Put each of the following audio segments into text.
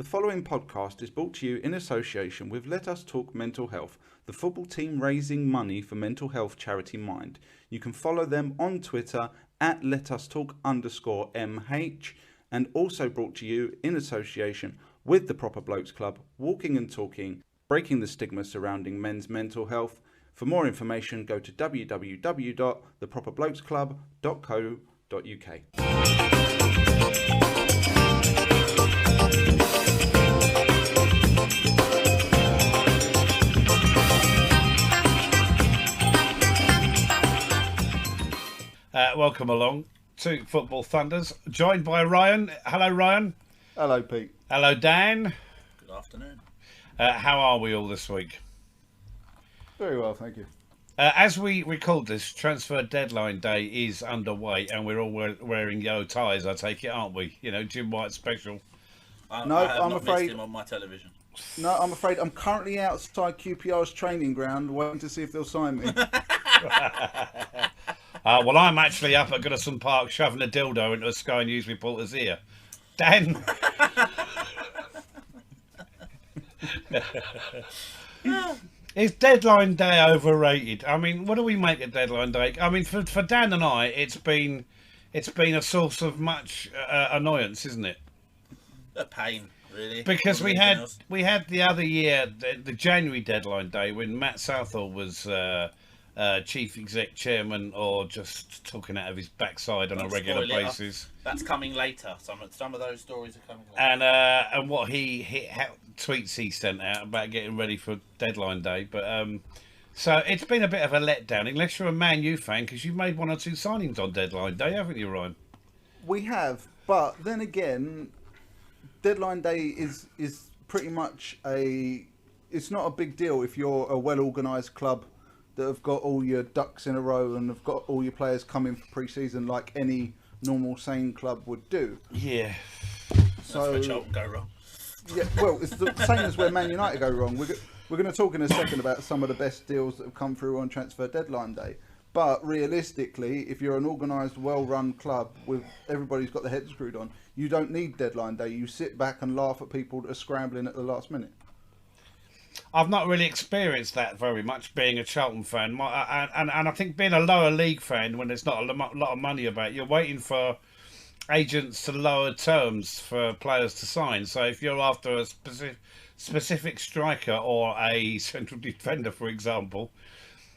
The following podcast is brought to you in association with Let Us Talk Mental Health, the football team raising money for mental health charity Mind. You can follow them on Twitter at letustalk_MH, and also brought to you in association with the Proper Blokes Club, walking and talking, breaking the stigma surrounding men's mental health. For more information, go to www.theproperblokesclub.co.uk. Welcome along to Football Thunders, joined by Ryan. Hello, Ryan. Hello, Pete. Hello, Dan. Good afternoon. How are we all this week? Very well, thank you. As we record this, transfer deadline day is underway, and we're all wearing yellow ties, I take it, aren't we? You know, Jim White special. I'm afraid missed him on my television. No, I'm afraid I'm currently outside QPR's training ground waiting to see if they'll sign me. Well, I'm actually up at Goodison Park shoving a dildo into a Sky News reporter's ear. Dan? Is deadline day overrated? I mean, what do we make of deadline day? I mean, for Dan and I, it's been a source of much annoyance, isn't it? A pain, really. Because we had the other year the January deadline day when Matt Southall was chief exec chairman, or just talking out of his backside on a regular basis. That's coming later. Some of those stories are coming later. And what tweets he sent out about getting ready for deadline day. But so it's been a bit of a letdown, unless you're a Man U fan, because you've made 1 or 2 signings on deadline day, haven't you, Ryan? We have, but then again, deadline day is pretty much it's not a big deal if you're a well-organised club that have got all your ducks in a row and have got all your players coming for pre-season like any normal sane club would do. Yeah. So that's where Charlton go wrong. Yeah, well, it's the same as where Man United go wrong. We're going to talk in a second about some of the best deals that have come through on transfer deadline day. But realistically, if you're an organised, well-run club with everybody's got their head screwed on, you don't need deadline day. You sit back and laugh at people that are scrambling at the last minute. I've not really experienced that very much, being a Charlton fan. And I think being a lower league fan, when there's not a lot of money about, you're waiting for agents to lower terms for players to sign. So if you're after a specific striker or a central defender, for example,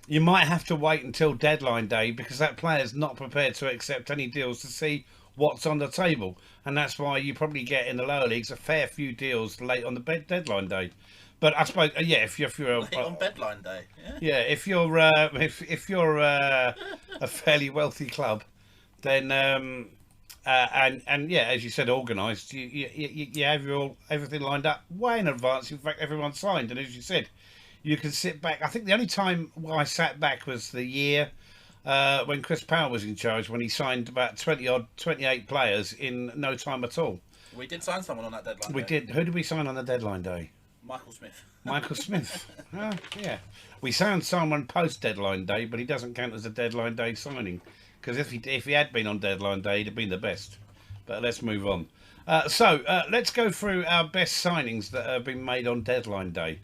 you might have to wait until deadline day, because that player's not prepared to accept any deals to see what's on the table. And that's why you probably get in the lower leagues a fair few deals late on the deadline day. But I suppose, yeah, if you're on deadline day, if you're if you're a fairly wealthy club, then and yeah, as you said, organised, you have everything lined up way in advance. In fact, everyone's signed, and as you said, you can sit back. I think the only time I sat back was the year when Chris Powell was in charge, when he signed about 28 players in no time at all. We did sign someone on that deadline day. We did. Who did we sign on the deadline day? Michael Smith. Yeah. We signed someone post deadline day, but he doesn't count as a deadline day signing, because if he had been on deadline day, he'd have been the best. But let's move on. So let's go through our best signings that have been made on deadline day.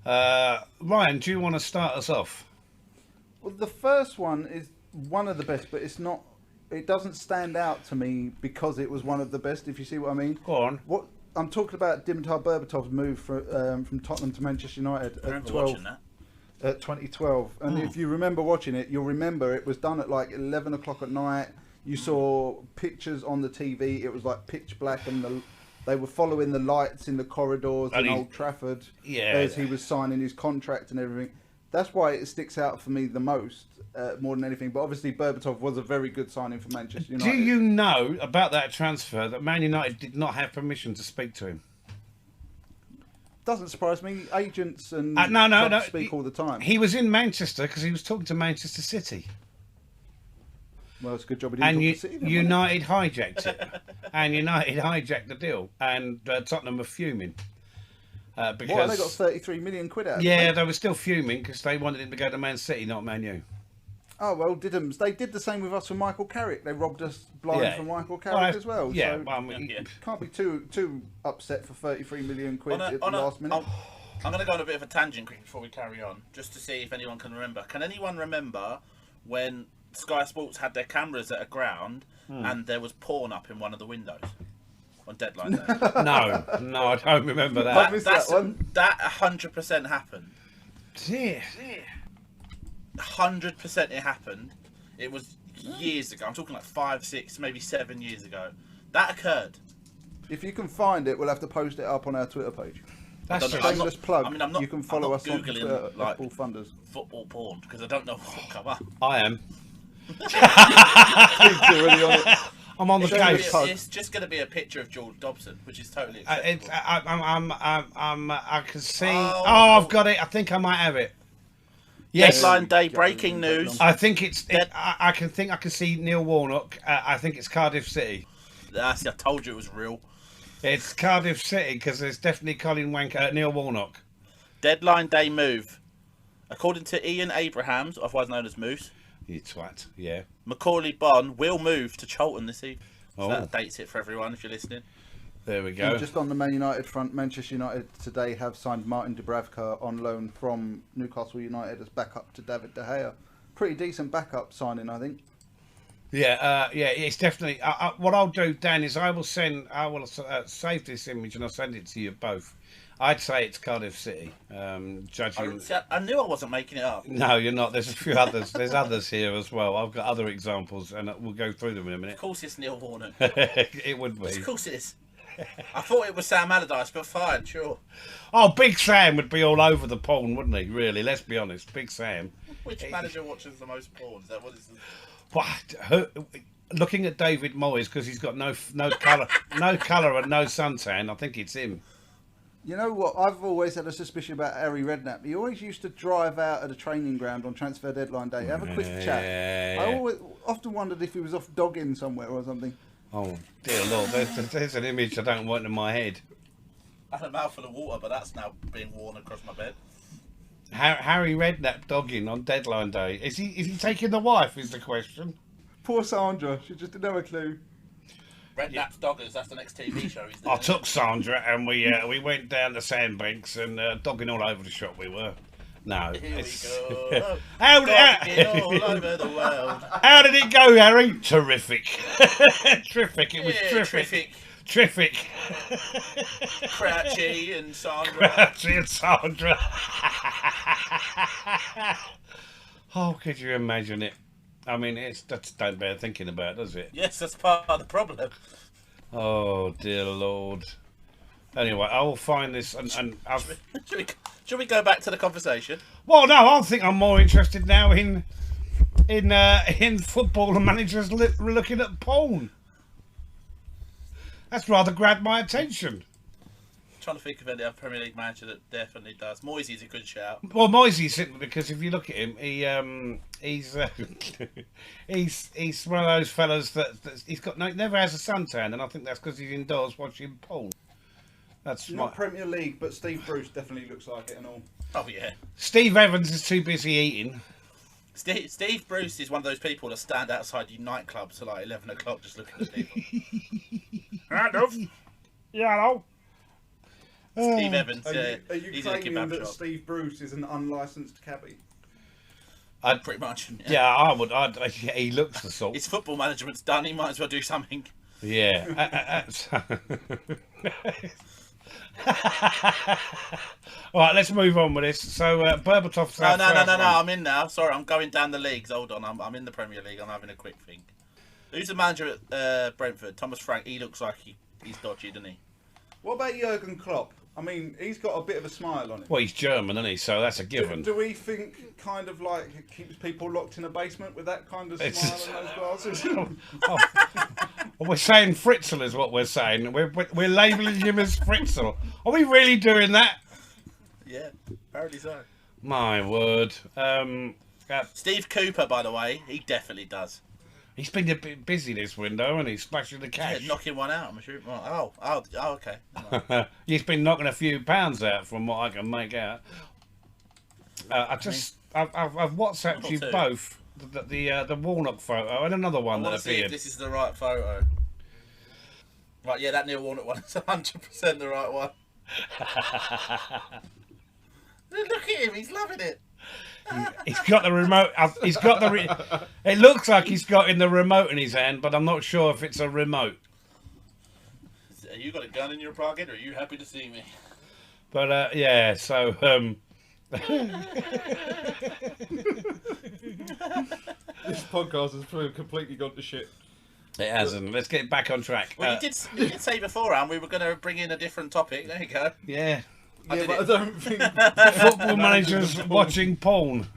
Ryan, do you want to start us off? Well, the first one is one of the best, but it's not. It doesn't stand out to me because it was one of the best. If you see what I mean. Go on. What I'm talking about, Dimitar Berbatov's move from Tottenham to Manchester United at 2012. And if you remember watching it, you'll remember it was done at like 11 o'clock at night. You saw pictures on the TV. It was like pitch black, and they were following the lights in the corridors in Old Trafford as he was signing his contract and everything. That's why it sticks out for me the most, more than anything. But obviously, Berbatov was a very good signing for Manchester United. Do you know about that transfer that Man United did not have permission to speak to him? Doesn't surprise me. Agents and no, speak all the time. He was in Manchester because he was talking to Manchester City. Well, it's a good job he didn't talk to City. Then, United hijacked it. And United hijacked the deal. And Tottenham were fuming. Because they got 33 million quid out of it. Yeah, they were still fuming because they wanted him to go to Man City, not Man U. Oh well, Diddums. They did the same with us with Michael Carrick. They robbed us blind from Michael Carrick as well. Yeah, so well, I mean, can't be too upset for 33 million quid at the last minute. I'm going to go on a bit of a tangent quick before we carry on, just to see if anyone can remember. Can anyone remember when Sky Sports had their cameras at a ground and there was porn up in one of the windows on deadline day? No, I don't remember that. That 100% happened. Yeah. 100% it happened. It was years ago. I'm talking like 5, 6, maybe 7 years ago. That occurred. If you can find it, we'll have to post it up on our Twitter page. That's a shameless plug. I mean, I'm not, you can follow us on Googling, Twitter, like, Football Funders. football porn, because I don't know what will come up. I am. Already on it. I'm on the case. It's just going to be a picture of George Dobson, which is totally acceptable. I can see. Oh, I've got it. I think I might have it. Yes. Deadline day breaking news. I think it's. I can see Neil Warnock. I think it's Cardiff City. I told you it was real. It's Cardiff City because there's definitely Neil Warnock. Deadline day move. According to Ian Abrahams, otherwise known as Moose. You twat. Yeah. Macaulay Bonne will move to Charlton this evening. So Oh. that dates it for everyone if you're listening. There we go. And just on the Man United front, Manchester United today have signed Martin Dubravka on loan from Newcastle United as backup to David De Gea. Pretty decent backup signing, I think. Yeah, it's definitely. What I'll do, Dan, is I will save this image and I'll send it to you both. I'd say it's Cardiff City. Judging. I knew I wasn't making it up. No, you're not. There's a few others. There's others here as well. I've got other examples, and we'll go through them in a minute. Of course, it's Neil Warnock. It would be. Of course it is. I thought it was Sam Allardyce, but fine, sure. Oh, Big Sam would be all over the porn, wouldn't he? Really, let's be honest. Big Sam. Which manager watches the most porn? Is that what is? What? Looking at David Moyes because he's got no colour, no colour and no suntan. I think it's him. You know what? I've always had a suspicion about Harry Redknapp. He always used to drive out at a training ground on transfer deadline day, have a quick chat. I often wondered if he was off dogging somewhere or something. Oh dear Lord, there's an image I don't want in my head. I had a mouthful of water, but that's now being worn across my bed. Harry Redknapp dogging on deadline day. Is he taking the wife? Is the question. Poor Sandra. She just didn't have a clue. Redknapp's Doggers. That's the next TV show. He's doing. I took Sandra and we went down the sandbanks and dogging all over the shop. We were. No. Here we go. How all over the world. How did it go, Harry? Terrific. Terrific. It was terrific. Terrific. Crouchy and Sandra. Crouchy and Sandra. Oh, could you imagine it? I mean, that's don't bear thinking about, does it? Yes, that's part of the problem. Oh dear Lord. Anyway, I will find this and Should we go back to the conversation? Well, no, I think I'm more interested now in football and managers looking at porn. That's rather grabbed my attention. Trying to think of any other Premier League manager that definitely does. Moyes is a good shout. Well, Moyes simply because if you look at him, he's he's one of those fellas that he's got never has a suntan, and I think that's because he's indoors watching porn. That's not Premier League, but Steve Bruce definitely looks like it and all. Oh yeah. Steve Evans is too busy eating. Steve Bruce is one of those people that stand outside your nightclubs till like 11 o'clock just looking at people. Yeah, Steve Evans, are you he's in a claiming kebab that shop. Steve Bruce is an unlicensed cabbie? Pretty much. Yeah, I would. He looks the sort. His football management's done. He might as well do something. Yeah. All right, let's move on with this. So, Berbatov. No. I'm in now. Sorry, I'm going down the leagues. Hold on, I'm in the Premier League. I'm having a quick think. Who's the manager at Brentford? Thomas Frank. He looks like he's dodgy, doesn't he? What about Jurgen Klopp? I mean, he's got a bit of a smile on him. Well, he's German, isn't he? So that's a given. Do we think kind of like it keeps people locked in a basement with that kind of smile and those glasses? Well, we're saying Fritzl is what we're saying. We're labelling him as Fritzl. Are we really doing that? Yeah, apparently so. My word. Steve Cooper, by the way, he definitely does. He's been a bit busy this window and he's smashing the cash. Yeah, knocking one out, I'm sure. Oh, okay. He's been knocking a few pounds out from what I can make out. I've WhatsApped you both the Warnock photo and another one I that want to see appeared. if this is the right photo. Right, yeah, that Neil Warnock one is 100% the right one. Look at him, he's loving it. He's got the remote. He's got the. It looks like he's got in the remote in his hand, but I'm not sure if it's a remote. You got a gun in your pocket, or are you happy to see me? But yeah, so This podcast has completely gone to shit. it hasn't. Let's get back on track. Well, you did say beforehand we were going to bring in a different topic. There you go. Yeah, Yeah, but I don't think football managers watching porn.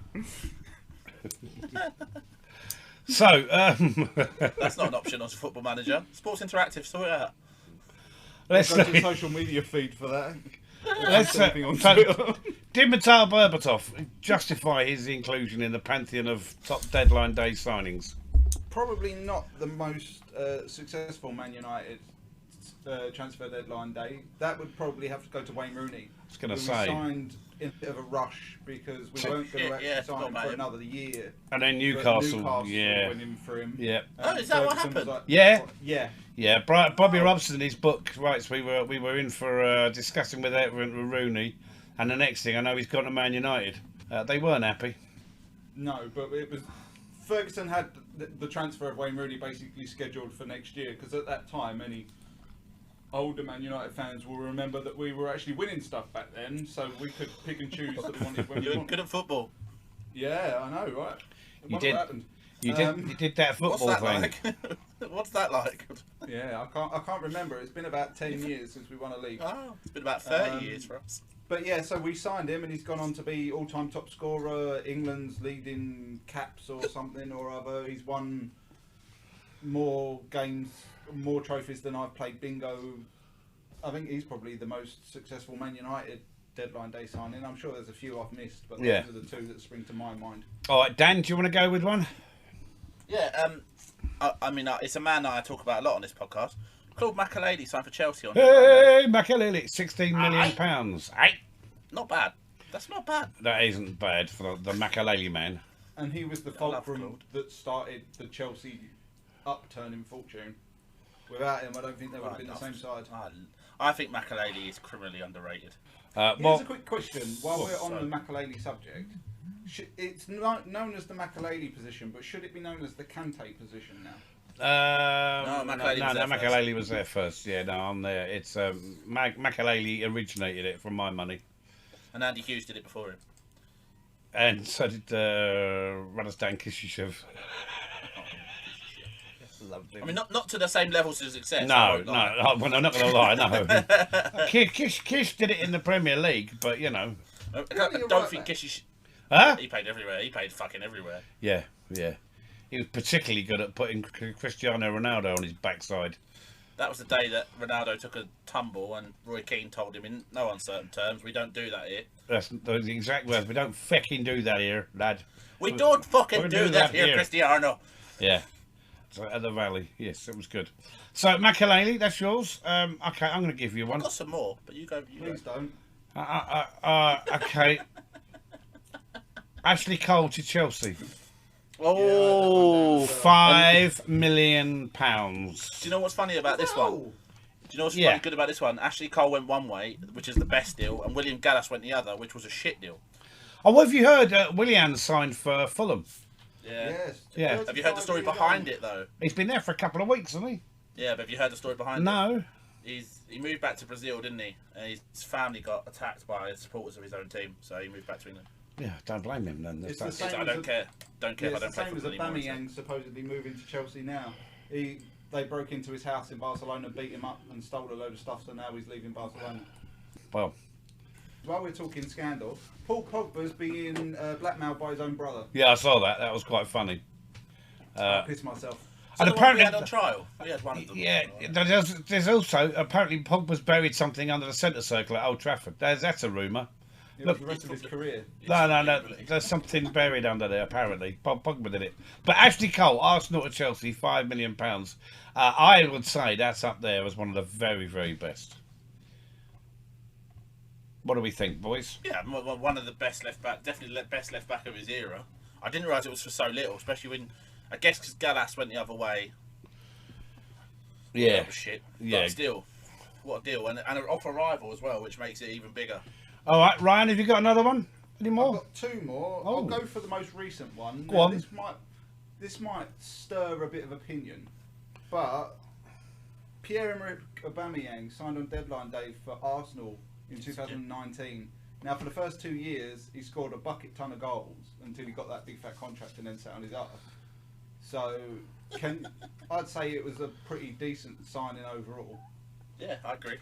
So That's not an option on Football Manager. Sports Interactive, sort it out. let's go to the social media feed for that. let's Anything on so, Twitter. Dimitar Berbatov justify his inclusion in the pantheon of top deadline day signings. Probably not the most successful Man United transfer deadline day. That would probably have to go to Wayne Rooney. I was going to We say. signed in a bit of a rush because we weren't going to actually Yeah, sign him forgot for about him. another year. And then But Newcastle, yeah, went in for him. yeah, Oh, is that what Ferguson was happened? like, Yeah. Yeah. yeah. Bobby Robson, in his book, writes we were in for discussing with Rooney, and the next thing I know, he's gone to Man United. They weren't happy. No, but it was Ferguson had the transfer of Wayne Rooney basically scheduled for next year because at that time, any older Man United fans will remember that we were actually winning stuff back then, so we could pick and choose that we wanted when we You were wanted. good at football. Yeah, I know, right? I You wonder did. what happened. You did that What's football that thing. like? What's that like? Yeah, I can't remember. It's been about 10 years since we won a league. Oh, it's been about 30 years for us. But yeah, so we signed him and he's gone on to be all-time top scorer, England's leading caps or something or other. He's won more games, more trophies than I've played bingo. I think he's probably the most successful Man United deadline day signing. I'm sure there's a few I've missed, but Yeah. those are the two that spring to my mind. All right, Dan, do you want to go with one? Yeah, I mean, it's a man that I talk about a lot on this podcast. Claude Makelele signed for Chelsea on Hey, Makelele, £16 million. Hey, Not bad. That's not bad. that isn't bad for the Makelele man. And he was the love fulcrum Claude. that started the Chelsea upturn in fortune. Without him, I don't think they would have been the same side. I think Makelele is criminally underrated. Here's Well, a quick question. While we're on the Makelele subject, it's not known as the Makelele position, but should it be known as the Kante position now? Makelele was there first. Yeah, no, I'm there. It's Makelele originated it from my money, And Andy Hughes did it before him. and so did Radostan Kishishev. Loved him. I mean, not to the same levels as success. No, well, I'm not going to lie, no. Kish did it in the Premier League, but you know. I you're don't right think there. Kish. Huh? He played everywhere. He played fucking everywhere. Yeah. He was particularly good at putting Cristiano Ronaldo on his backside. That was the day that Ronaldo took a tumble and Roy Keane told him in no uncertain terms, we don't do that here. That's the exact words. We don't fucking do that here, lad. We don't fucking do that here, Cristiano. Yeah. So at the Valley, yes, it was good. So Makelele, that's yours. Okay, I'm going to give you one. I've got some more, but you go. Please don't. Okay. Ashley Cole to Chelsea. Oh, £5 million. Do you know what's funny about this one? Do you know what's funny good about this one? Ashley Cole went one way, which is the best deal, and William Gallas went the other, which was a shit deal. Oh, what have you heard? Willian signed for Fulham. Yeah. Yes. Yeah. Have you heard the story behind it though? He's been there for a couple of weeks, hasn't he? Yeah, but have you heard the story behind it? No. He moved back to Brazil, didn't he? And his family got attacked by supporters of his own team, so he moved back to England. Yeah, don't blame him then. It's the That's- same I don't care. Don't care Yeah, if I it's don't the play same as football anymore. Aubameyang supposedly moving to Chelsea now. They broke into his house in Barcelona, beat him up, and stole a load of stuff. So now he's leaving Barcelona. Well, While we're talking scandal, Paul Pogba's being blackmailed by his own brother. yeah, I saw that. That was quite funny. I pissed myself. So And the one apparently- we had on trial. We had one of them. Yeah, there's also apparently Pogba's buried something under the centre circle at Old Trafford. That's a rumour. It Look, was the rest of his career. No. There's something buried under there, apparently. Pogba did it. But Ashley Cole, Arsenal to Chelsea, £5 million. I would say that's up there as one of the very, very best. What do we think, boys? Yeah, one of the best left back, definitely the best left back of his era. I didn't realise it was for so little, especially when, I guess, because Gallas went the other way. Yeah. That was shit. Yeah. But still, what a deal. And an off arrival as well, which makes it even bigger. All right, Ryan, have you got another one? Any more? I've got 2 more. Oh. I'll go for the most recent one. Go on. This might stir a bit of opinion, but Pierre-Emerick Aubameyang signed on deadline day for Arsenal in 2019. Now, for the first 2 years, he scored a bucket ton of goals until he got that big fat contract and then sat on his ass. So, I'd say it was a pretty decent signing overall. Yeah, I agree.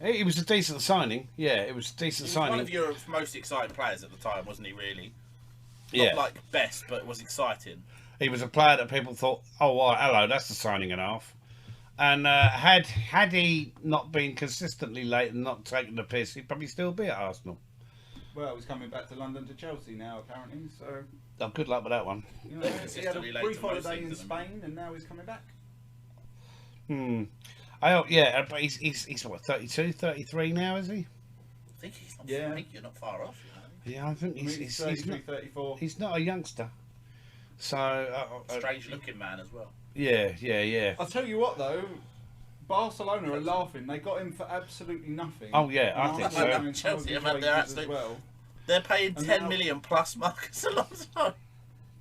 It was a decent signing. Yeah, it was a decent signing. One of Europe's most exciting players at the time, wasn't he, really? Yeah. Not like best, but was exciting. He was a player that people thought, oh, well, hello, that's the signing and a half. And had he not been consistently late and not taking the piss, he'd probably still be at Arsenal. Well, he's coming back to London to Chelsea now, apparently. So, oh, good luck with that one. You know, he had a brief holiday in Spain, and now he's coming back. Yeah, but he's what, 32, 33 now, is he? I think he's not. Yeah. I think you're not far off. You know? Yeah, I think he's 33, not, 34. he's not a youngster. So Strange looking man as well. Yeah. I'll tell you what, though. Barcelona are laughing. They got him for absolutely nothing. Oh, yeah, I think so. And Chelsea have had wages their as absolute. well. They're paying And 10 now- million plus Marcus Alonso.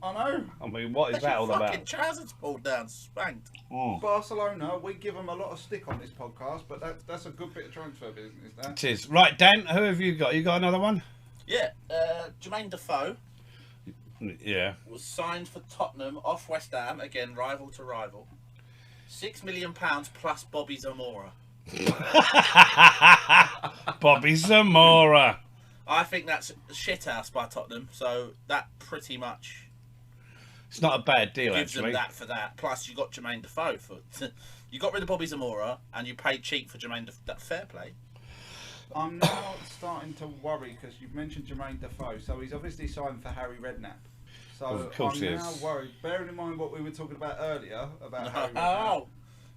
I know. I mean, what is that all Fucking about? trousers pulled down, spanked. Barcelona, we give them a lot of stick on this podcast, but that's a good bit of transfer business, that. It is. Right, Dan, who have you got? You got another one? Yeah, Jermaine Defoe Yeah. was signed for Tottenham off West Ham, again rival to rival. £6 million plus Bobby Zamora. Bobby Zamora. I think that's a shithouse by Tottenham, so that pretty much It's not a bad deal, gives actually. them that for that. Plus, you got Jermaine Defoe for. You got rid of Bobby Zamora and you paid cheap for Jermaine Defoe. That fair play. I'm now starting to worry because you've mentioned Jermaine Defoe, so he's obviously signed for Harry Redknapp. So Of course I'm he now is. worried, bearing in mind what we were talking about earlier about Harry Redknapp. Oh,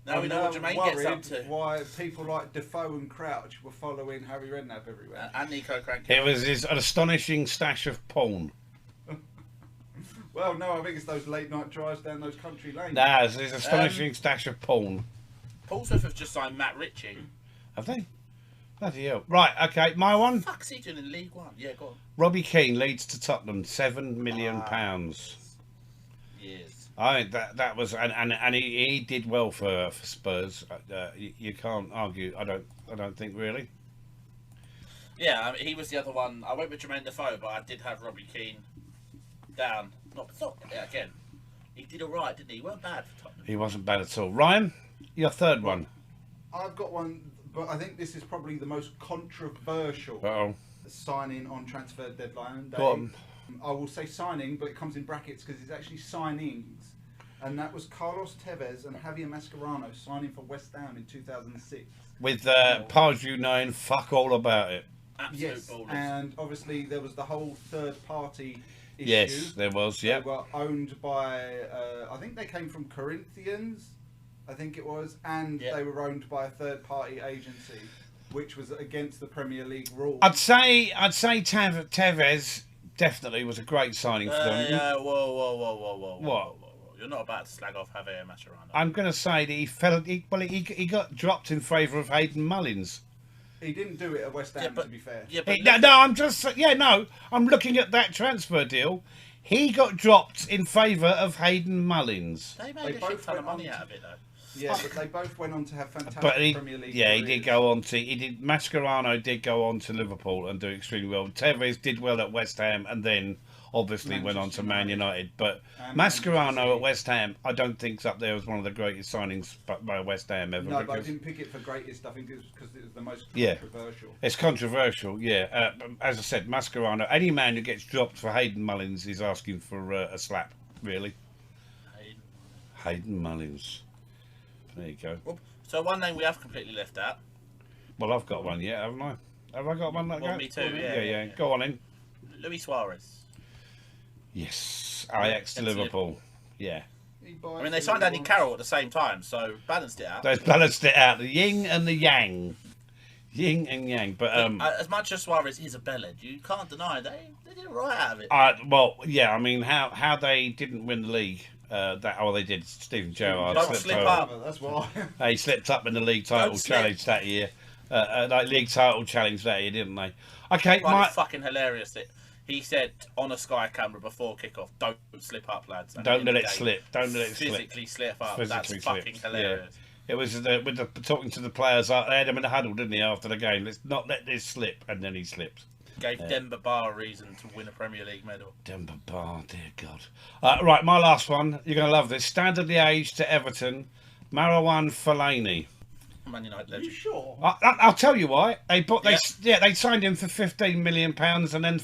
now we know what Jermaine gets up to. Why people like Defoe and Crouch were following Harry Redknapp everywhere. And Nico Cranky. It was his astonishing stash of porn. Well, no, I think it's those late night drives down those country lanes. Nah, it's his astonishing stash of porn. Portsmouth have just signed Matt Ritchie. Have they? Bloody hell. Right, okay, my one. What the fuck's he doing in League One? Yeah, go on. Robbie Keane leads to Tottenham, £7 million. Yes. I think that was, and he did well for Spurs. You can't argue. I don't think really. Yeah, I mean, he was the other one. I went with Jermaine Defoe, but I did have Robbie Keane down. Yeah, again, he did all right, didn't he? He weren't bad for Tottenham. He wasn't bad at all. Ryan, your third one. I've got one, but I think this is probably the most controversial Uh-oh. signing on transfer deadline day. Go on. I will say signing, but it comes in brackets because it's actually signings. And that was Carlos Tevez and Javier Mascherano signing for West Ham in 2006. With Pardew knowing fuck all about it. Absolute Yes, ballers. and obviously there was the whole third party issue. Yes, there was, yeah. They were owned by, I think they came from Corinthians, I think it was, and they were owned by a third party agency, which was against the Premier League rules. I'd say Tevez definitely was a great signing for them. Yeah, whoa. What? You're not about to slag off Javier Mascherano. I'm going to say that he got dropped in favour of Hayden Mullins. He didn't do it at West Ham, to be fair. Yeah, but I'm looking at that transfer deal. He got dropped in favour of Hayden Mullins. They made a shit ton of money out of it, though. Yeah, but they both went on to have fantastic Premier League he careers. did go on to. Mascherano did go on to Liverpool and do extremely well. Tevez did well at West Ham and then obviously went on to Man United. But Mascherano at West Ham, I don't think's up there as one of the greatest signings by West Ham ever. No, but I didn't pick it for greatest. I think it was because it was the most Yeah. controversial. It's controversial, yeah. As I said, Mascherano, any man who gets dropped for Hayden Mullins is asking for a slap, really. Hayden Mullins. There you go. So one name we have completely left out. Well, I've got one, yeah, haven't I? Have I got one? Well, me too, Yeah. Go on in. Luis Suarez. Yes, Ajax to Liverpool. Yeah. I mean, they signed Andy Carroll at the same time, so balanced it out. They've balanced it out. The yin and the yang. Yin and yang. But as much as Suarez is a bellend, you can't deny they did it right out of it. Well, yeah. I mean, how they didn't win the league? They did. Steven Gerrard Don't slipped slip over. up. That's why. They slipped up in the league title challenge that year. League title challenge that year, didn't they? Okay, It's fucking hilarious that he said on a Sky camera before kickoff, "Don't slip up, lads. And don't let it slip. Don't let it physically slip up. Physically That's fucking hilarious." Yeah. It was talking to the players. They had him in the huddle, didn't he, after the game? Let's not let this slip, and then he slipped. Gave Demba Ba a reason to win a Premier League medal. Demba Ba, dear God. Right, my last one. You're going to love this. Standard Liège to Everton. Marwan Fellaini. Man United Are you legend. sure? I'll tell you why. They signed him for £15 million and then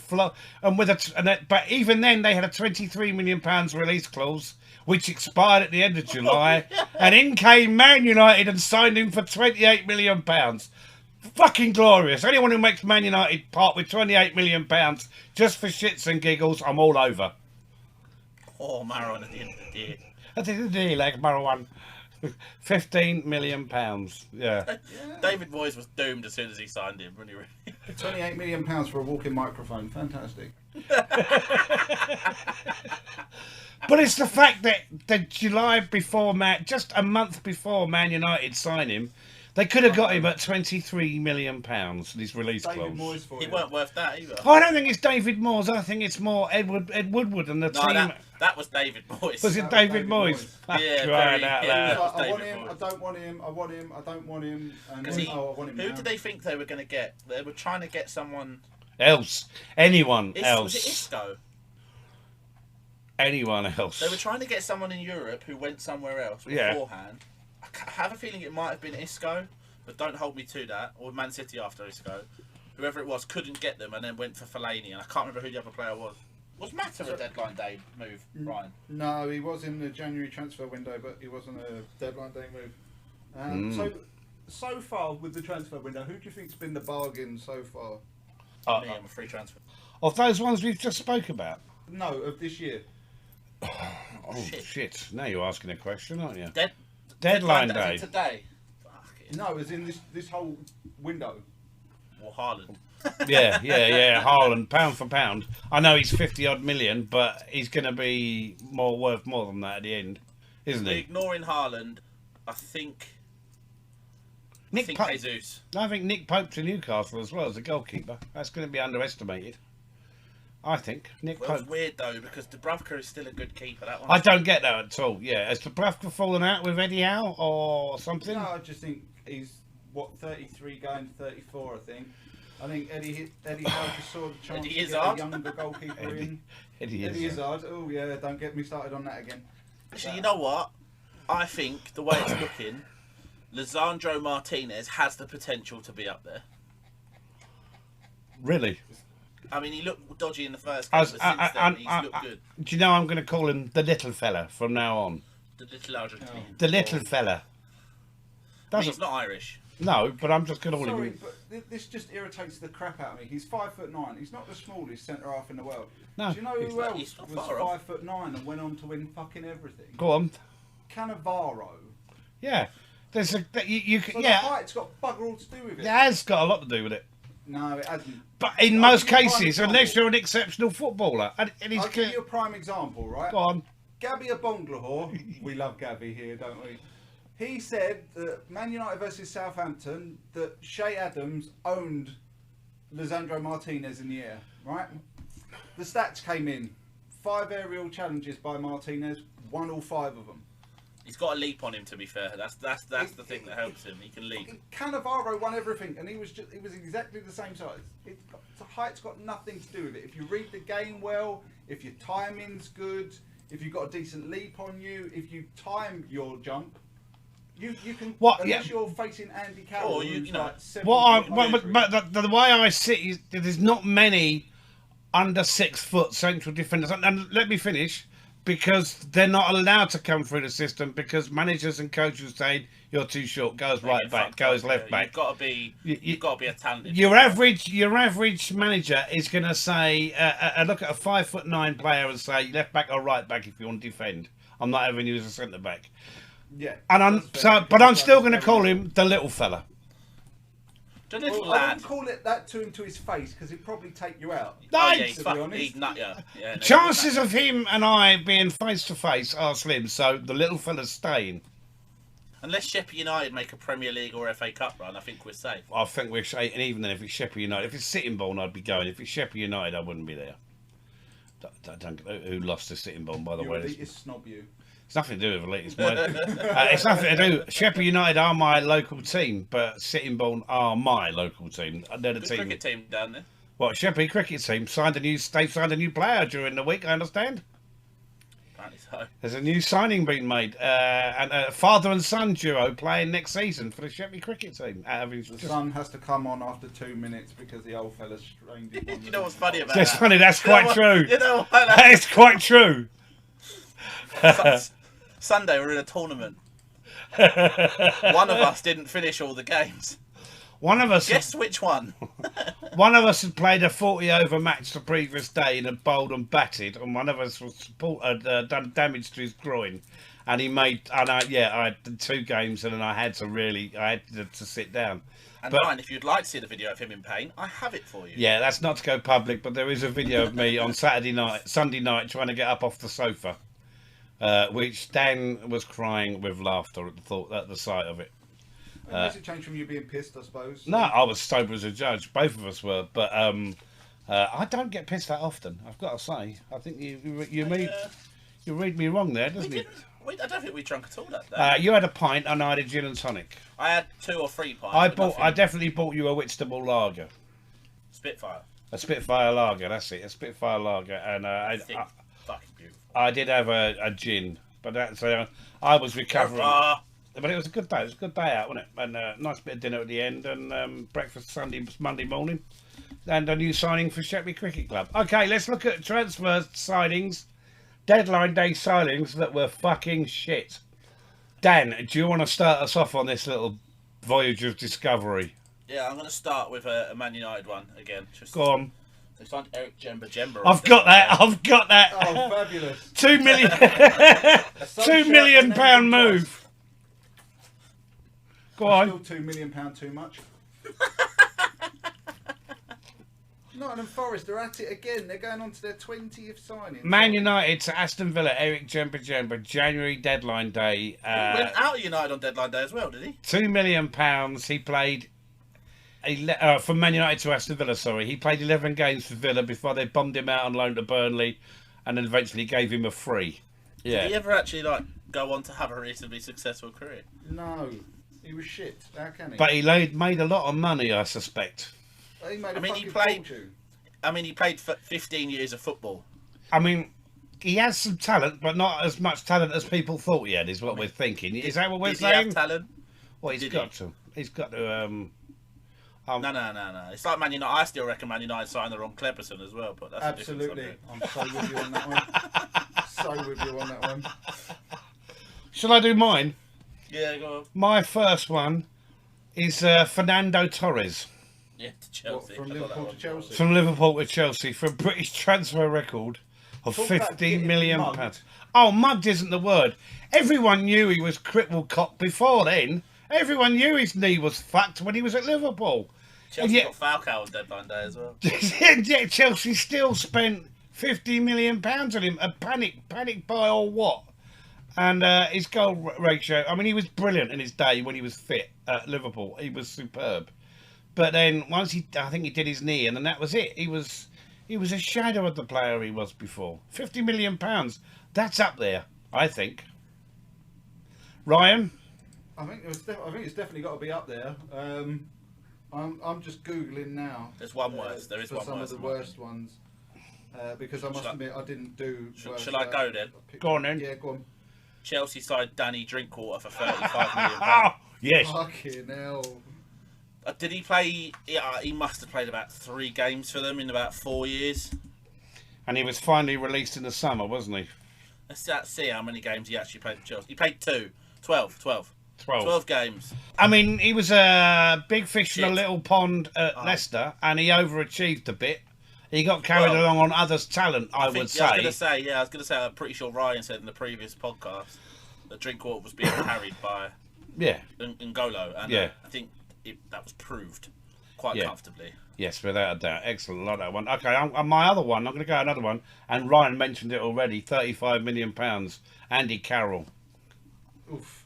but even then they had a £23 million release clause which expired at the end of July, and in came Man United and signed him for £28 million. Fucking glorious! Anyone who makes Man United part with £28 million just for shits and giggles, I'm all over. Oh, Marwan at the end of the day. At the end of the day, like Marwan. £15 million. Yeah. David Moyes was doomed as soon as he signed him, wasn't he? £28 million for a walking microphone. Fantastic. But it's the fact that the July before just a month before Man United signed him, they could have got him at £23 million. His release clause. He weren't worth that either. I don't think it's David Moyes. I think it's more Ed Woodward and the team. That was David Moyes. Was it David Moyes? Yeah, I want him. I don't want him. I want him. I don't want him. And I want him. Who did they think they were going to get? They were trying to get someone else. Anyone else. Was it Isco? Anyone else. They were trying to get someone in Europe who went somewhere else beforehand. I have a feeling it might have been Isco, but don't hold me to that. Or Man City after Isco. Whoever it was couldn't get them and then went for Fellaini, and I can't remember who the other player was. Was Mata a deadline day move, Ryan? No, he was in the January transfer window, but he wasn't a deadline day move. So far with the transfer window, who do you think's been the bargain so far? Me, I'm a free transfer. Of those ones we've just spoke about? No, of this year. Oh shit! Now you're asking a question, aren't you? Deadline day today. No, as in this whole window. Or Haaland. Yeah. Haaland, pound for pound. I know he's 50-odd million, but he's going to be worth more than that at the end, isn't he? Ignoring Haaland, I think Jesus. I think Nick Pope to Newcastle as well as a goalkeeper. That's going to be underestimated. I think Nick Pope. It's weird though because Dubravka is still a good keeper. That one. I don't get that at all. Yeah, has Dubravka fallen out with Eddie Howe or something? No, I just think he's 33 going to 34. I think Eddie Howe just saw the chance to get a younger goalkeeper in. Eddie Izzard. Oh yeah, don't get me started on that again. Actually, you know what? I think the way it's looking, Lisandro Martinez has the potential to be up there. Really? I mean, he looked dodgy in the first game, but since then he's looked good. Do you know I'm going to call him the little fella from now on? The little Argentine. The little fella. He's not Irish. No, but I'm just going to call him. But this just irritates the crap out of me. He's 5'9". He's not the smallest centre half in the world. No. Do you know who else was 5'9" and went on to win fucking everything? Go on. Cannavaro. Yeah. There's a you so the height's got bugger all to do with it. It has got a lot to do with it. No, it hasn't. But in most cases, unless you're an exceptional footballer, and I'll give you a prime example, right? Go on. Gabby Abonglahor, we love Gabby here, don't we? He said that Man United versus Southampton, that Shea Adams owned Lisandro Martinez in the air, right? The stats came in. 5 aerial challenges by Martinez, won all 5 of them. He's got a leap on him, to be fair. That's the thing that helps him. He can leap. Cannavaro won everything, and he was exactly the same size. The height's got nothing to do with it. If you read the game well, if your timing's good, if you've got a decent leap on you, if you time your jump, you can. Unless you're facing Andy Carroll, but the way I see it is there's not many under 6 foot central defenders, and let me finish. Because they're not allowed to come through the system because managers and coaches say you're too short, goes right back, goes left back. You've got to be a talented. Your average manager is going to say, look at a 5'9" player and say left back or right back if you want to defend. I'm not having you as a centre back. Yeah. And I'm still going to call him the little fella. The little I lad. wouldn't call it that to him to his face because he'd probably take you out. Oh, yeah, he'd nut you. Yeah, no, Chances of him and I being face to face are slim, so the little fella's staying. Unless Sheffield United make a Premier League or FA Cup run, I think we're safe. I think we're safe, and even then, if it's Sheffield United, if it's Sittingbourne, I'd be going. If it's Sheffield United, I wouldn't be there. Who lost to Sittingbourne, by the way? Elitist snob, you. It's nothing to do with elite. It's nothing to do. Sheffield United are my local team, but Sittingbourne are my local team. They're the team. Cricket team down there. What, Sheffield cricket team they've signed a new player during the week, I understand. Apparently so. There's a new signing being made, and a father and son duo playing next season for the Sheffield cricket team. The son has to come on after 2 minutes because the old fella's strained it. You know what's funny about That's that? funny, that's quite true. You know what? That is quite true. Sunday we're in a tournament. One of us didn't finish all the games. One of us. Guess which one? One of us had played a 40-over match the previous day and had bowled and batted, and one of us had done damage to his groin, and he made. And I had 2 games, and then I had to sit down. And Ryan, if you'd like to see the video of him in pain, I have it for you. Yeah, that's not to go public, but there is a video of me on Sunday night, trying to get up off the sofa, which Dan was crying with laughter at the sight of it. It makes it change from you being pissed, I suppose. No, I was sober as a judge. Both of us were, but I don't get pissed that often. I've got to say. I think you read me wrong there, doesn't it? I don't think we drunk at all that day. You had a pint and I had a gin and tonic. I had 2 or 3 pints. I definitely bought you a Whitstable lager. Spitfire. A Spitfire lager, that's it. A Spitfire lager, and fucking beautiful. I did have a gin, but I was recovering. But it was a good day. It was a good day out, wasn't it? And a nice bit of dinner at the end, and breakfast Monday morning, and a new signing for Sheffield Cricket Club. Okay, let's look at transfer signings, deadline day signings that were fucking shit. Dan, do you want to start us off on this little voyage of discovery? Yeah, I'm going to start with a Man United one again. Go on. They signed Eric Jemba. I've got that. Oh, fabulous! £2 million, £2 million move. Go on. Still £2 million too much. Nottingham Forest are at it again. They're going on to their 20th signing. Man United to Aston Villa, Eric Jemba, January deadline day. He went out of United on deadline day as well, did he? £2 million. He played from Man United to Aston Villa. Sorry, he played 11 games for Villa before they bombed him out on loan to Burnley, and then eventually gave him a free. Yeah. Did he ever actually go on to have a reasonably successful career? No. He was shit. How can he? But he made a lot of money, I suspect. He made he played for 15 years of football. I mean, he has some talent, but not as much talent as people thought he had, is what we're thinking. Is that what we're saying? Did he have talent? Well, he's got to. He's got to... No. It's like Man United. I still reckon Man United signed the wrong Cleberson as well, but that's absolutely. I'm so with you on that one. So with you on that one. Shall I do mine? Yeah, go on. My first one is Fernando Torres. Yeah, to Chelsea. From Liverpool to Chelsea? From Liverpool to Chelsea for a British transfer record of £15 million. Oh, mugged isn't the word. Everyone knew he was crippled cop before then. Everyone knew his knee was fucked when he was at Liverpool. Chelsea got Falcao on deadline day as well. Yeah, Chelsea still spent £50 million on him. A panic buy or what? And his goal ratio, I mean, he was brilliant in his day when he was fit at Liverpool. He was superb. But then once I think he did his knee, and then that was it. He was a shadow of the player he was before. £50 million, that's up there, I think. Ryan? I think it's definitely got to be up there. I'm just googling now. There's one worse. There is one worse. Some of the worst ones, because I must admit I didn't do. Shall I go then? Go on then. Yeah, go on. Chelsea signed Danny Drinkwater for £35 million. Yes. Fucking hell. Did he play? Yeah, he must have played about 3 games for them in about 4 years. And he was finally released in the summer, wasn't he? Let's see how many games he actually played for Chelsea. He played 12 games. I mean, he was a big fish in a little pond at Leicester, and he overachieved a bit. He got carried along on others' talent, I would say. I was going to say, I'm pretty sure Ryan said in the previous podcast that Drinkwater was being carried by N'Golo, and I think that was proved. quite comfortably. Yes, without a doubt. Excellent. Like that one. Okay, my other one, I'm going to go another one. And Ryan mentioned it already. £35 million. Andy Carroll. Oof.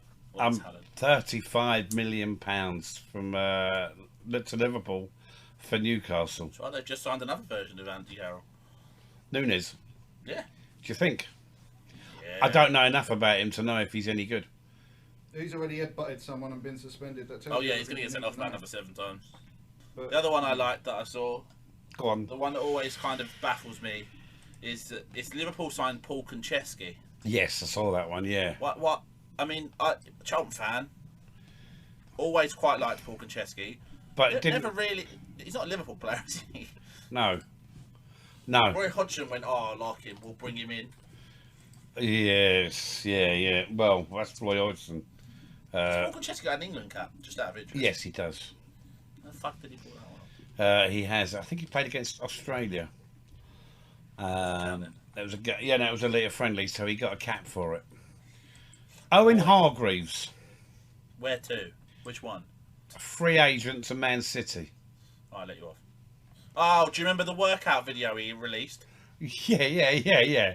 35 million pounds from to Liverpool for Newcastle. That's right, they've just signed another version of Andy Carroll. Nunes. Yeah. Do you think? Yeah. I don't know enough about him to know if he's any good. He's already headbutted someone and been suspended. Oh yeah, he's going to get sent off about another 7 times. But the other one I liked that I saw, go on. The one that always kind of baffles me, is that it's Liverpool signed Paul Conchesky. Yes, I saw that one. Yeah. What? I mean, Charlton fan. Always quite liked Paul Conchesky, but never really. He's not a Liverpool player, is he? No. No. Roy Hodgson went, "Oh, I like him. We'll bring him in." Yes. Yeah. Well, that's Roy Hodgson. Paul Conchesky got an England cap, just out of interest. Yes, he does. How the fuck did he pull that one? He has. I think he played against Australia. It was a League friendly, so he got a cap for it. Owen Hargreaves. Where to? Which one? Free agent to Man City. I'll let you off. Oh, do you remember the workout video he released? Yeah.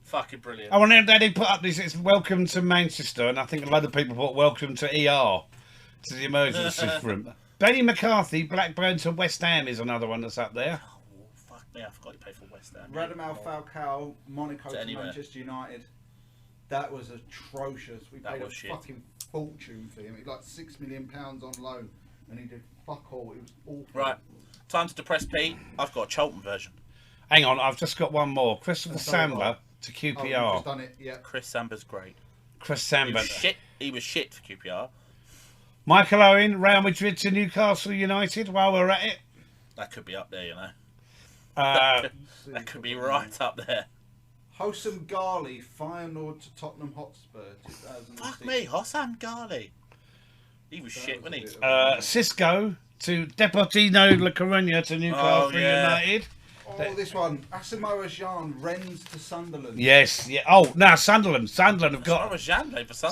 Fucking brilliant. Oh, and then they put up this, it's welcome to Manchester, and I think a lot of people put welcome to ER, to the emergency room. Benny McCarthy, Blackburn to West Ham is another one that's up there. Oh, fuck me, I forgot he played for West Ham. Radamel Falcao, Monaco to anywhere. Manchester United. That was atrocious. We paid a fucking fortune for him. He like £6 million on loan, and he did fuck all. It was awful. Right, time to depress Pete. I've got a Charlton version. Hang on, I've just got one more. Christopher Samba to QPR. Oh, you've just done it, yeah. Chris Samba's great. Chris Samba. He was shit for QPR. Michael Owen, Real Madrid to Newcastle United, while we're at it. That could be up there, you know. That could be right up there. Hossam Ghali, Feyenoord to Tottenham Hotspur. Fuck me, Hossam Ghali. He was shit, wasn't he? Cisco to Deportivo La Coruña to Newcastle United. Oh, this one. Asamoah Gyan, Rennes to Sunderland. Yes, yeah. Oh, now Sunderland have got.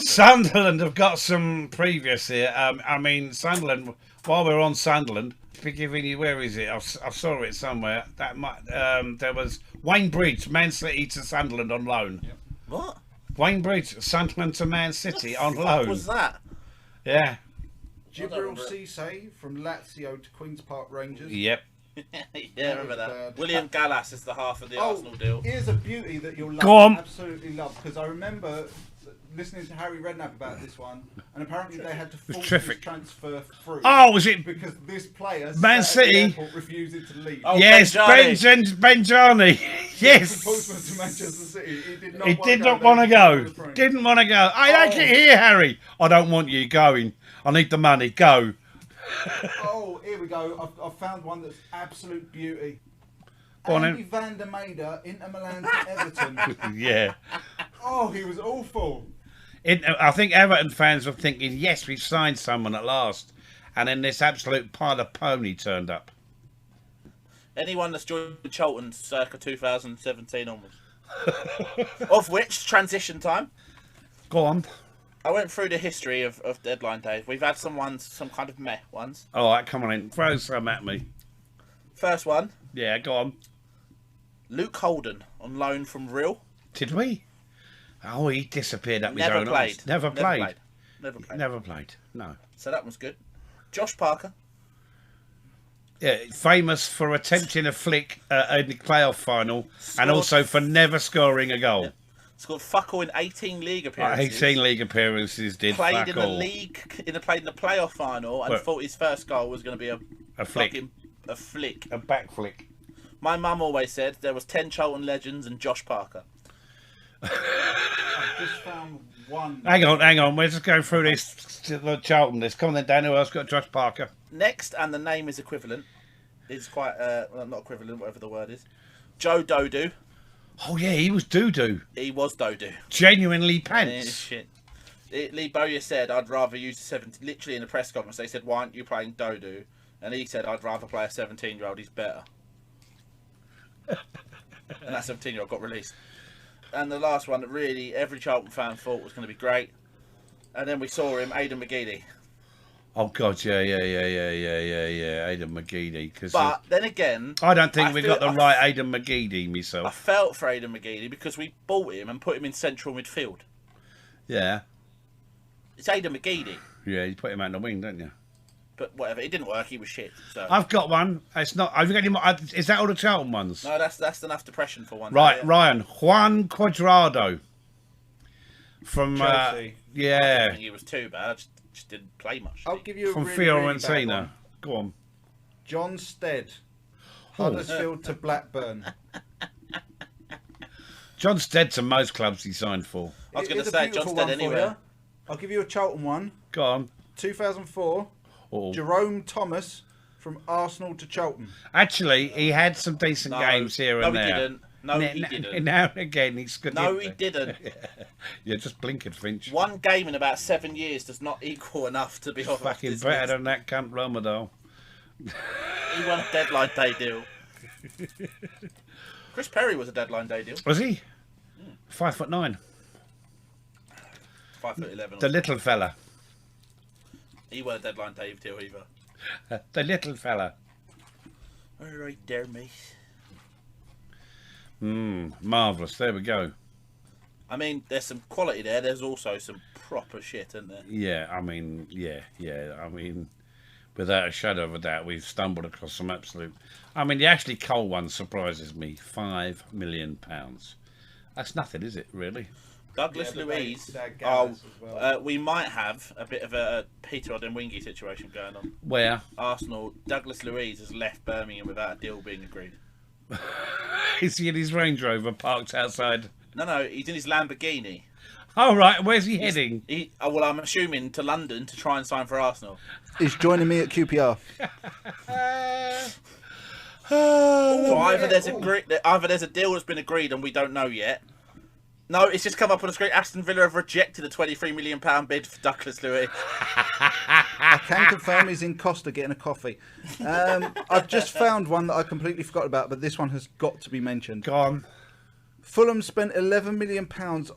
Sunderland have got some previous here. I mean, Sunderland. While we're on Sunderland, forgiving you, where is it? I saw it somewhere. That might. There was Wayne Bridge, Man City to Sunderland on loan. Yep. What? Wayne Bridge, Sunderland to Man City on loan. What was that? Yeah. Jibril Cisse from Lazio to Queen's Park Rangers. Yep. Yeah, remember that. William Gallas is the half of the Arsenal deal. Here's a beauty that you'll absolutely love, because I remember listening to Harry Redknapp about this one, and apparently they had to force this transfer through. Oh, was it? Because this player, Man City, refusing to leave. Oh, yes, Benjani. Yes. Portsmouth to Manchester City. He did not want to go. Didn't want to go. I like it here, Harry. I don't want you going. I need the money. Go. Oh, here we go. I've found one that's absolute beauty. Go Andy van der Meijden, Inter Milan to Everton. Yeah. Oh, he was awful. I think Everton fans were thinking, yes, we've signed someone at last. And then this absolute pile of pony turned up. Anyone that's joined Charlton circa 2017 onwards. Of which, transition time. Go on. I went through the history of deadline days. We've had some kind of meh ones. All right, come on in. Throw some at me. First one. Yeah, go on. Luke Holden on loan from Real. Did we? Oh, he disappeared up his own arse. Never played. Never played. No. So that was good. Josh Parker. Yeah, famous for attempting a flick in the playoff final, and also for never scoring a goal. Yeah. Scored fuck all in 18 league appearances. 18 league appearances, did played fuck in all. the league, played in the playoff final, and thought his first goal was going to be a flick. A flick. A back flick. My mum always said there was 10 Charlton legends and Josh Parker. I've just found one. Hang on. We're just going through this the Charlton list. Come on then, Dan. Who else got Josh Parker? Next, and the name is equivalent. It's quite well, not equivalent, whatever the word is. Joe Dodu. Oh yeah, he was doo-doo. He was Dodu. Genuinely pants. Shit. Lee Bowyer said, "I'd rather use the 17." Literally in the press conference, they said, "Why aren't you playing Dodu?" And he said, "I'd rather play a 17-year-old. He's better." And that 17-year-old got released. And the last one that really every Charlton fan thought was going to be great, and then we saw him, Aidan McGeady. Oh God, yeah. Aidan McGeady. But then again, I don't think we got the right Aidan McGeady myself. I felt for Aidan McGeady because we bought him and put him in central midfield. Yeah. It's Aidan McGeady. Yeah, you put him out in the wing, don't you? But whatever, it didn't work. He was shit. So. I've got one. It's not. Have you got any more? Is that all the Charlton ones? No, that's enough depression for one. Right, day, yeah. Ryan. Juan Cuadrado. From Chelsea. Yeah. I don't think he was too bad. I just didn't play much. I'll give you a From really, really bad Fiorentina. one. Go on. John Stead. Huddersfield to Blackburn. John Stead to most clubs he signed for. I was going to say John Stead anywhere. I'll give you a Charlton one. Go on. 2004. Oh. Jerome Thomas from Arsenal to Charlton. Actually, he had some decent games here and there. No, he didn't. No, he didn't. Now and again, he's good. No, he didn't. Yeah, just blinking, Finch. One game in about 7 years does not equal enough to be off. Fucking this better list. than that cunt Romadal. He won a deadline day deal. Chris Perry was a deadline day deal. Was he? 5'9". 5'11". The little fella. He won a deadline day deal either. The little fella. All right there, mate. Marvellous. There we go. I mean, there's some quality there. There's also some proper shit, isn't there? Yeah, I mean, yeah. I mean, without a shadow of a doubt, we've stumbled across some absolute... I mean, the Ashley Cole one surprises me. £5 million. That's nothing, is it, really? Douglas Luiz. We might have a bit of a Peter Odemwingie situation going on. Where? Arsenal. Douglas Luiz has left Birmingham without a deal being agreed. Is he in his Range Rover parked outside? No, he's in his Lamborghini. Oh, right. Where's he heading? Well, I'm assuming to London to try and sign for Arsenal. He's joining me at QPR. So either there's a deal that's been agreed and we don't know yet. No, it's just come up on the screen. Aston Villa have rejected a £23 million bid for Douglas Luiz. I can confirm he's in Costa getting a coffee. I've just found one that I completely forgot about, but this one has got to be mentioned. Go on. Fulham spent £11 million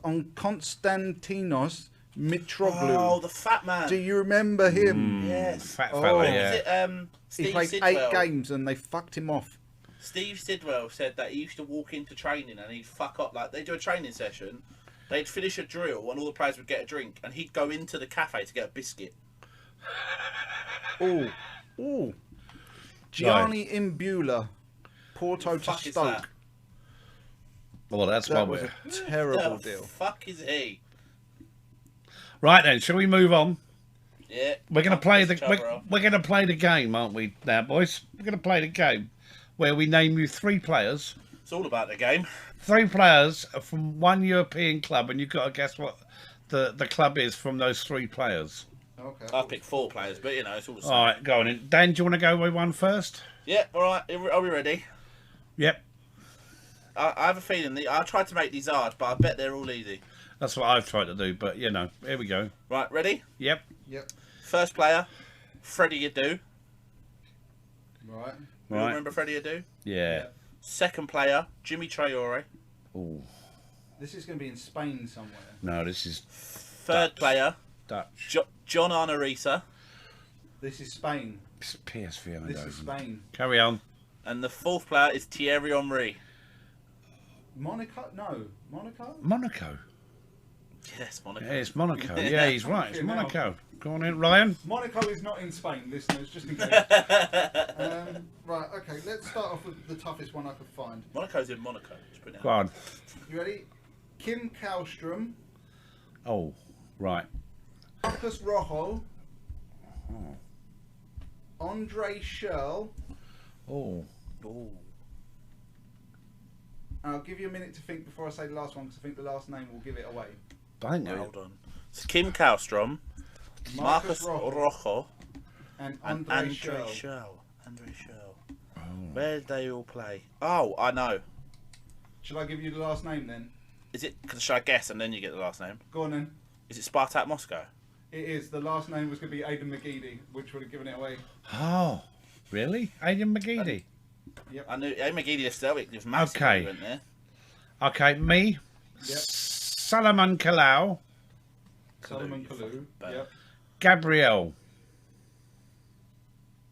on Konstantinos Mitroglou. Oh, the fat man. Do you remember him? Yes. Fat fella, yeah. Was it, Steve He played Sidwell? 8 games and they fucked him off. Steve Sidwell said that he used to walk into training and he'd fuck up. Like, they'd do a training session, they'd finish a drill and all the players would get a drink and he'd go into the cafe to get a biscuit. Ooh. Gianni Imbula, Porto to fuck is Stoke. that? Well, that's That one was way. a terrible The deal. fuck is he? Right then, shall we move on? Yeah. We're gonna play the Piss each other off. we're gonna play the game, aren't we, now, boys? We're gonna play the game where we name you 3 players. It's all about the game. 3 players from one European club, and you've got to guess what the club is from those 3 players. Okay. I picked 4 players, but you know, it's all the same. All right, go on. In. Dan, do you want to go with one first? Yeah, all right. Are we ready? Yep. I have a feeling I tried to make these hard, but I bet they're all easy. That's what I've tried to do, but you know, here we go. Right, ready? Yep. First player, Freddie Adu. Right. You remember Freddie Adu? Yeah. Second player, Jimmy Traore. Oh This is going to be in Spain somewhere. no, this is Third player, Dutch. John Arnorisa. This is Spain. It's PSV. This is Spain. Carry on. And the fourth player is Thierry Henry. Monaco? No. Monaco? Monaco. Yes, Monaco. Yeah, it's Monaco. Yeah, he's right. It's Monaco. Go on in, Ryan. Monaco is not in Spain, listeners, just in case. Right, okay, let's start off with the toughest one I could find. Monaco's in Monaco. Just put it Go out. on. You ready? Kim Kallstrom, Oh, right. Marcus Rojo, Andre Schurrle. Oh. Ooh. I'll give you a minute to think before I say the last one, because I think the last name will give it away. Bang Wait, it. hold on. It's Kim Kallstrom, Marcus Rojo, and and Andre Schurrle. Andre Schurrle. Where did they all play? Oh, I know. Shall I give you the last name then? Is it? Should I guess and then you get the last name? Go on then. Is it Spartak Moscow? It is. The last name was going to be Aidan McGeady, which would have given it away. Oh, really? Aidan McGeady. I knew McGeady left Celtic. There's massive Okay. movement there. Okay, me. Yep. Salomon Kalau. Solomon Kalou. Better. Yep. Gabriel.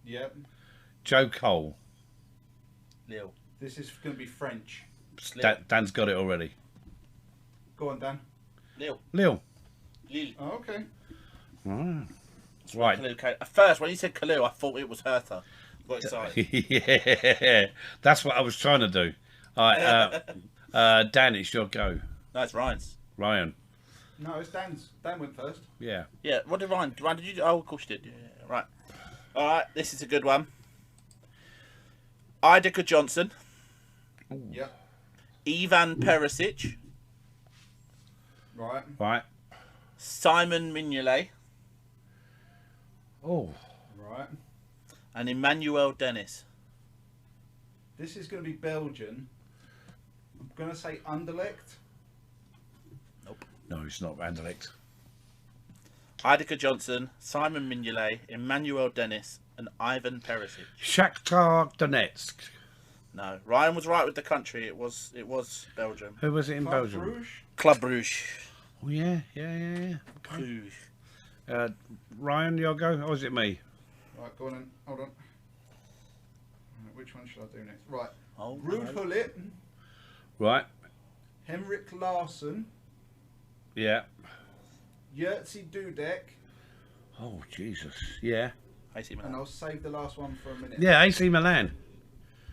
Yep. Joe Cole. Lil. This is going to be French. Dan's got it already. Go on, Dan. Lil. Lil. Oh, okay. Right. At first, when you said Khalil, I thought it was Hertha. Got excited. Yeah, that's what I was trying to do. All right, Dan, it's your go. No, it's Ryan's. Ryan. No, it's Dan's. Dan went first. Yeah. Yeah, what did Ryan? Ryan, did you do? Oh, of course you did. Yeah, right. All right, this is a good one. Idika Johnson. Yep. Ivan Perisic. Right. Right. Simon Mignolet. Oh. Right. And Emmanuel Dennis. This is going to be Belgian. I'm going to say Anderlecht. Nope. No, it's not Anderlecht. Idika Johnson, Simon Mignolet, Emmanuel Dennis, and Ivan Perisic. Shakhtar Donetsk. No, Ryan was right with the country. It was Belgium. Who was it in Club Belgium? Brugge. Club Brugge. Oh, yeah. Okay. Brugge. Ryan, your go? Or is it me? Right, go on then. Hold on. Right, which one should I do next? Right. Oh, Ruud no. Gullit. Right. Henrik Larsson. Yeah. Jerzy Dudek. Oh, Jesus. Yeah. AC And Milan. I'll save the last one for a minute. Yeah, AC Milan.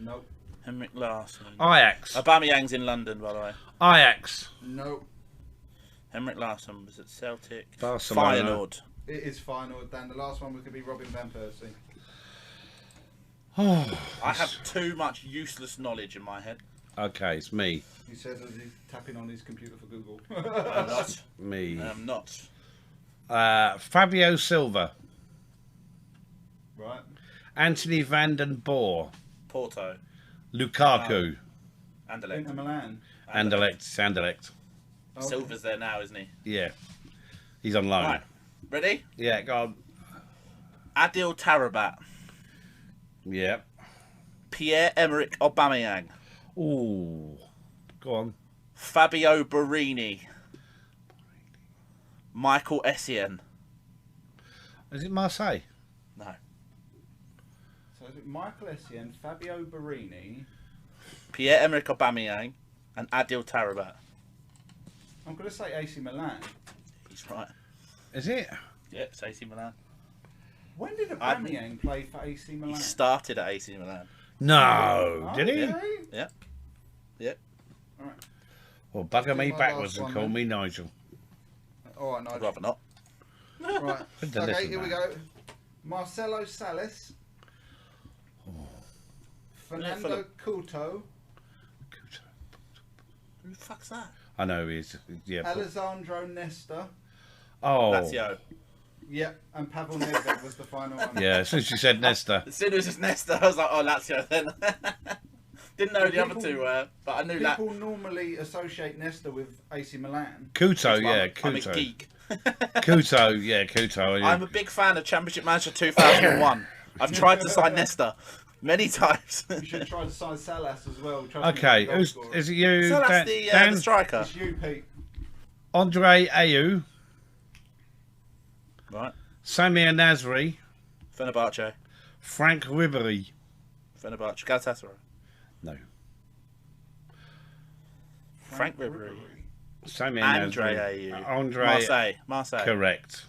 Nope. Henrik Larsson. Ajax. Aubameyang's in London, by the way. Ajax. Nope. Henrik Larsson was at Celtic. Barcelona. Feyenoord. It is final, Dan. The last one was going to be Robin Van Persie. Oh. I have too much useless knowledge in my head. Okay, it's me. He says as he's tapping on his computer for Google. I'm not. Me. I'm not. Fabio Silva. Right. Anthony van den Boer. Porto. Lukaku. Anderlecht. Inter Milan. Anderlecht. Okay. Silva's there now, isn't he? Yeah. He's on loan. Right. Ready? Yeah, go on. Adil Tarabat. Yeah. Pierre-Emerick Aubameyang. Ooh. Go on. Fabio Borini. Michael Essien. Is it Marseille? No. So is it Michael Essien, Fabio Borini? Pierre-Emerick Aubameyang and Adil Tarabat. I'm going to say AC Milan. He's right. Is it? Yeah, it's AC Milan. When did Aubameyang play for AC Milan? He started at AC Milan. No. Oh, Did he? yeah. Yeah. Yeah. All right. Well, bugger me My backwards last and one, call then. me Nigel. All right, I'd Nigel. rather not. Right. Who'd they Okay, listen here we to? go. Marcelo Salas. Fernando Couto. Who the fuck's that? I know he is. Yeah. but- Alessandro Nesta. Oh. Lazio. Yep, and Pavel Nedved was the final one. Yeah, as soon as you said Nesta. As soon as it's Nesta, I was like, oh, Lazio then. Didn't know the other People- two were, but I knew that. People normally associate Nesta with AC Milan. Couto, yeah, I'm a Couto. geek. Couto, yeah, Couto. Yeah. I'm a big fan of Championship Manager 2001. I've tried to sign Nesta many times. You should try to sign Salas as well. Trust Okay, me, goal who's, scorer. is it you, So Dan? that's the Dan? striker. It's you, Pete. Andre Ayew, Right. Samir Nasri, Fenerbahce. Frank Ribery. Fenerbahce. Galatasaray. No. Frank Ribery. Samir Andre Nasri. Ayew. Andre. Marseille. Correct.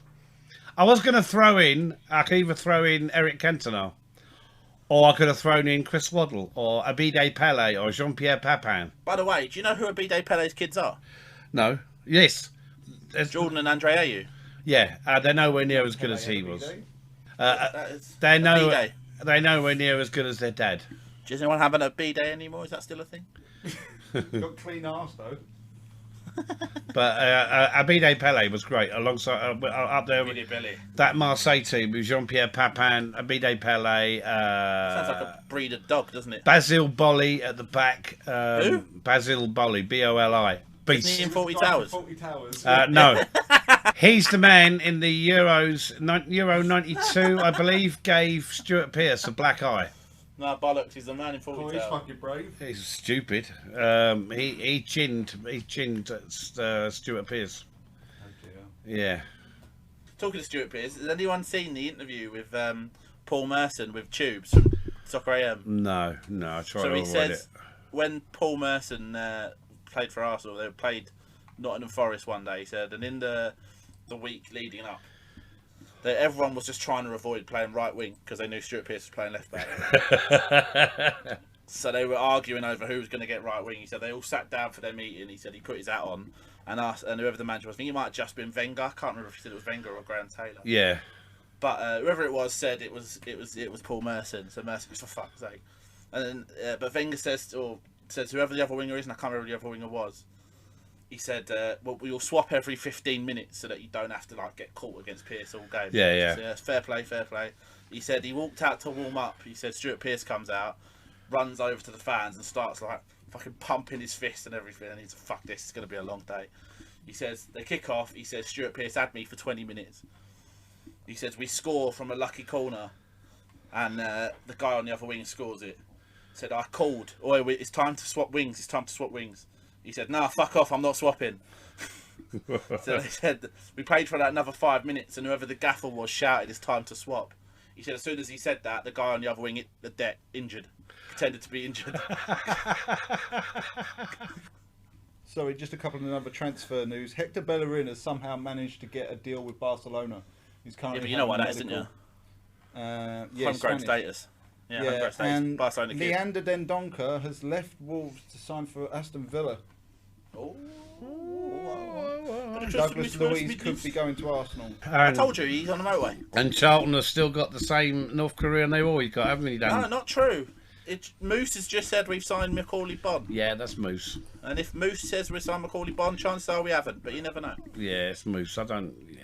I was going to throw in, I could either throw in Eric Cantona, or I could have thrown in Chris Waddle, or Abide Pele, or Jean-Pierre Papin. By the way, do you know who Abide Pele's kids are? No. Yes. Jordan and Andre Ayew. Yeah, they're nowhere near as good as he was. That is They know. Abide. They're nowhere near as good as their dad. Does anyone have an Abide anymore? Is that still a thing? Got clean arse though. But Abide Pele was great alongside up there with Abide Pele. that Marseille team with Jean-Pierre Papin, Abide Pele, Sounds like a breed of dog, doesn't it? Basil Bolli at the back. Who? Basil Bolli, Boli. Isn't he Beast. in 40 Guy from Towers? 40 Towers. No, he's the man in the Euro '92, I believe, gave Stuart Pearce a black eye. No, bollocks. He's the man in 40 Oh, he's Towers. fucking brave. He's stupid. He chinned Stuart Pearce. Oh dear. Yeah. Talking to Stuart Pearce, has anyone seen the interview with Paul Merson with Tubes from Soccer AM? No, I try to So he avoid says it. when Paul Merson played for Arsenal, they played Nottingham Forest one day. He said, and in the week leading up, everyone was just trying to avoid playing right wing because they knew Stuart Pearce was playing left back. So they were arguing over who was going to get right wing. He said they all sat down for their meeting. He said he put his hat on and asked, and whoever the manager was, I think it might have just been Wenger. I can't remember if he said it was Wenger or Graham Taylor. Yeah. But whoever it was said it was Paul Merson. So Merson goes, for fuck's sake. And then, but Wenger says whoever the other winger is, and I can't remember who the other winger was. He said, well, we'll swap every 15 minutes so that you don't have to like get caught against Pearce all game. Yeah. So, yeah, fair play. He said he walked out to warm up. He said Stuart Pearce comes out, runs over to the fans and starts like fucking pumping his fist and everything. And he's like, fuck this, it's going to be a long day. He says, they kick off. He says, Stuart Pearce had me for 20 minutes. He says, we score from a lucky corner. And the guy on the other wing scores it. Said, I called. Oi, it's time to swap wings. He said, nah, fuck off, I'm not swapping. So they said, we played for another 5 minutes, and whoever the gaffer was shouted, it's time to swap. He said, as soon as he said that, the guy on the other wing hit the deck, injured. Pretended to be injured. Sorry, just a couple of other transfer news. Hector Bellerin has somehow managed to get a deal with Barcelona. He's currently but you know what that is, don't you? Homegrown status. Yeah, and Leander Dendoncker has left Wolves to sign for Aston Villa. Douglas Luiz could be going to Arsenal. I told you, he's on the motorway. And Charlton has still got the same North Korean they've always got, haven't they, Dan? No, not true. Moose has just said we've signed Macaulay Bonne. Yeah, that's Moose. And if Moose says we signed Macaulay Bonne, chances are we haven't, but you never know. Yeah, it's Moose.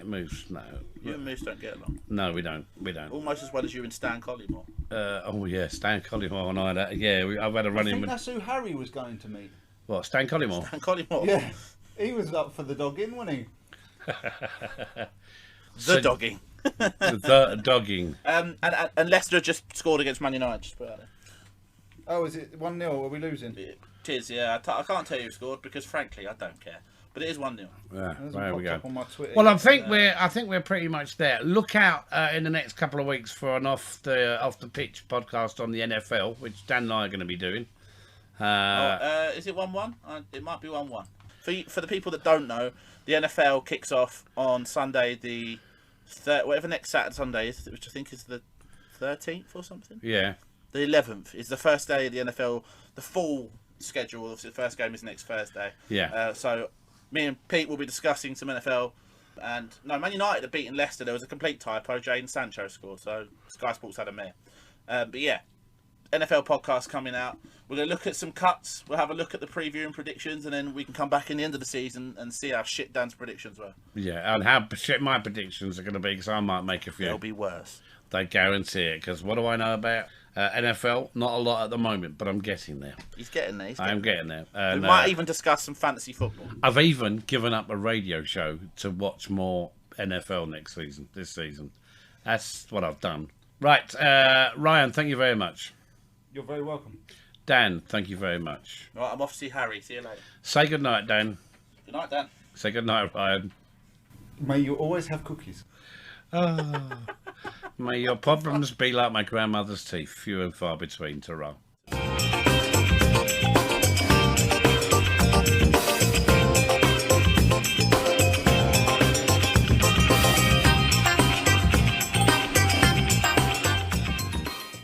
Moose, no. You and Moose don't get along. No, we don't. Almost as well as you and Stan Collymore. Stan Collymore and I. I've had a run in with... that's who Harry was going to meet. What, Stan Collymore? Stan Collymore? Yeah, he was up for the dogging, wasn't he? Dogging. The dogging. And Leicester just scored against Man United. Just put it out there. Oh, is it 1-0? Are we losing? It is, yeah. I can't tell you who scored because, frankly, I don't care. But it is 1-0. Yeah, there we go. On my Twitter well, I think we're pretty much there. Look out in the next couple of weeks for an off the pitch podcast on the NFL, which Dan and I are going to be doing. Is it 1-1? It might be 1-1. For the people that don't know, the NFL kicks off on Sunday, the whatever next Saturday Sunday is, which I think is the 13th or something. Yeah. The 11th is the first day of the NFL. The full schedule of the first game is next Thursday. Yeah. So me and Pete will be discussing some NFL. And no, Man United have beaten Leicester. There was a complete typo. Jadon Sancho scored, so Sky Sports had a mare. But yeah, NFL podcast coming out. We're going to look at some cuts. We'll have a look at the preview and predictions, and then we can come back in the end of the season and see how shit Dan's predictions were. Yeah, and how shit my predictions are going to be, because I might make a few. They'll be worse. They guarantee it, because what do I know about NFL? Not a lot at the moment, but I'm getting there. He's getting there. I'm getting there. And, we might even discuss some fantasy football. I've even given up a radio show to watch more NFL this season. That's what I've done. Right, Ryan, thank you very much. You're very welcome. Dan, thank you very much. Right, I'm off to see Harry. See you later. Say good night, Dan. Good night, Dan. Say good night, Ryan. May you always have cookies. May your problems be like my grandmother's teeth, few and far between, ta-ra.